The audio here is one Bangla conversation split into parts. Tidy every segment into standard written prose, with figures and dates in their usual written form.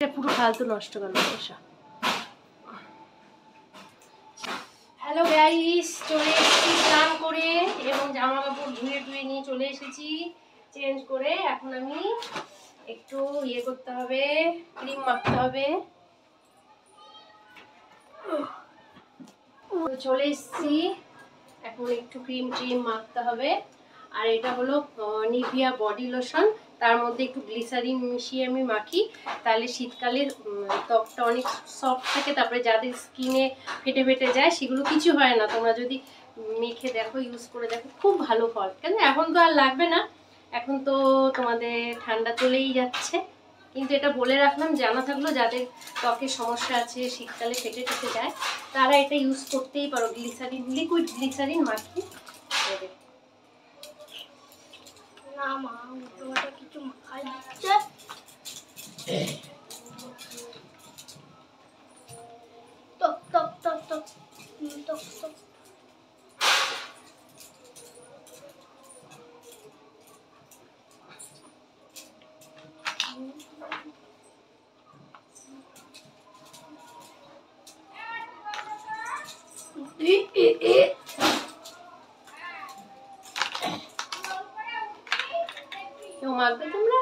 কেকটা পুরো ফালতু নষ্ট গেল পয়সা। হ্যালো গাইস, চলে এসেছি স্নান করে এবং জামা কাপড় ধুয়ে নিয়ে চলে এসেছি চেঞ্জ করে। এখন আমি একটু ইয়ে করতে হবে, ক্রিম মাখতে হবে। চলে এসেছি, এখন একটু ক্রিম মাখতে হবে। আর এটা হলো নিভিয়া বডি লোশন, তার মধ্যে একটু গ্লিসারিন মিশিয়ে আমি মাখি, তাহলে শীতকালে ত্বকটা অনেক সফট থাকে। তারপরে যাদের স্কিনে ফেটে যায় সেগুলো কিছু হয় না। তোমরা যদি মেখে দেখো, ইউজ করে দেখো, খুব ভালো ফল। কেন এখন তো আর লাগবে না, এখন তো তোমাদের ঠান্ডা চলেই যাচ্ছে, কিন্তু এটা বলে রাখলাম, জানা থাকলো যাদের ত্বকের সমস্যা আছে, শীতকালে ফেটে যায়, তারা এটা ইউজ করতেই পারো। গ্লিসারিন, লিকুইড গ্লিসারিন মাখি দেবে। না মা, তোমাটা কিছু মাখাই দিচ্ছে। টক টক টক টক টক টক। মাখবে তোমরা।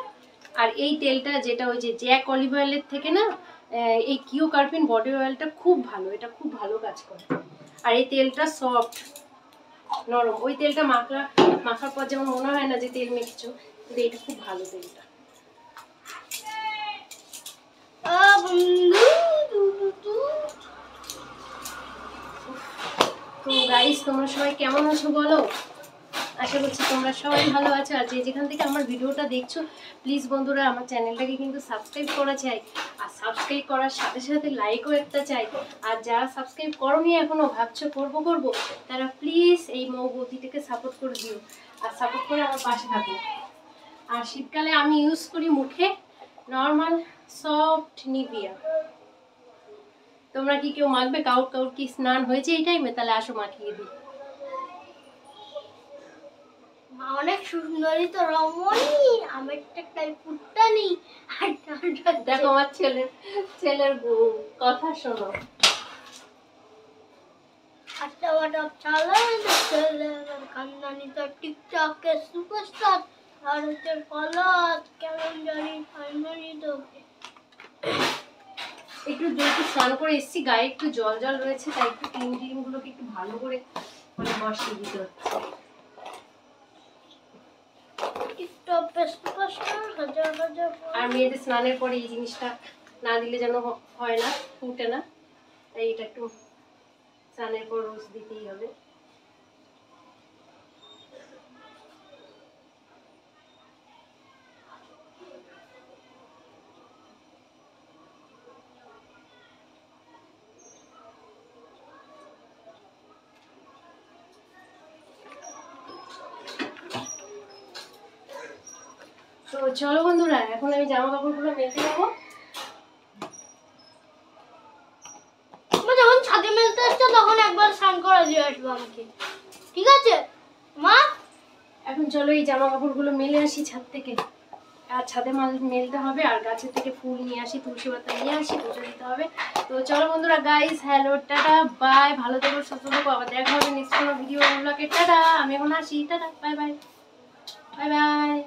আর এই তেলটা যেটা ওই যে জ্যাক অলিভ অয়েলের থেকে না, এই কিও কার্পিন বডি অয়েলটা খুব ভালো, এটা খুব ভালো কাজ করে। আর এই তেলটা সফট নরম। ওই তেলটা মাখার পর যেমন মনে হয় না যে তেল মেখেছো, কিন্তু এটা খুব ভালো তেলটা। তো গাইস, তোমরা সবাই কেমন আছো বলো? আশা করছি তোমরা সবাই ভালো আছো। আর যেখান থেকে আমার ভিডিওটা দেখছো, প্লিজ বন্ধুরা আমার চ্যানেলটাকে কিন্তু সাবস্ক্রাইব করা চাই। আর সাবস্ক্রাইব করার সাথে সাথে লাইকও একটা চাই। আর যারা সাবস্ক্রাইব করোনি এখনো, ভাবছো করবো, তারা প্লিজ এই মৌবতিটাকে সাপোর্ট করে দিও, আর সাপোর্ট করে আমার পাশে থাকো। আর শীতকালে আমি ইউজ করি মুখে নর্মাল সফট নিভিয়া। তোমরা কি কেউ মাখবে? কাউর কি স্নান হয়েছে এই টাইমে? তাহলে আসো মাখিয়ে দিই। অনেক সুন্দরী তো রমণী, আমার টাই ফুটটানি। দেখো আমার ছেলের কথা শোনো। আচ্ছা বাটা চালা ছেলে খানদানি তো টিকটকের সুপারস্টার। আর হচ্ছে কলাজ কেমন জানি ফাইনালি তো একটু স্নান করে এসেছি, গায়ে একটু জল রয়েছে, তাই একটু ক্রিম গুলোকে একটু ভালো করে মানে বসিয়ে দিতে হচ্ছে। আর মেয়েদের স্নানের পরে এই জিনিসটা না দিলে যেন হয় না, ফুটে না, তাই এটা একটু স্নানের পর রোজ দিতেই হবে। তো চলো বন্ধুরা, এখন আমি জামা কাপড়গুলো মেলতে যাবো। যখন ছাদে মেলতে আসছো তখন একবার স্নান করে দিয়ে আসবো আমাকে, ঠিক আছে মা? এখন চলো এই জামা কাপড়গুলো মেলে আসি ছাদ থেকে। আর ছাদে মেলতে হবে, আর গাছের থেকে ফুল নিয়ে আসি, তুলসী পাতা নিয়ে আসি, পুজো দিতে হবে। তো চলো বন্ধুরা, গাইস হ্যালো, টাটা, বাই, ভালো থেকো, সুস্থ থেকো, আবার দেখা হবে নেক্সট কোনো ভিডিও ব্লগে। টাটা, আমি এখন আসি, tata, bye bye, bye bye.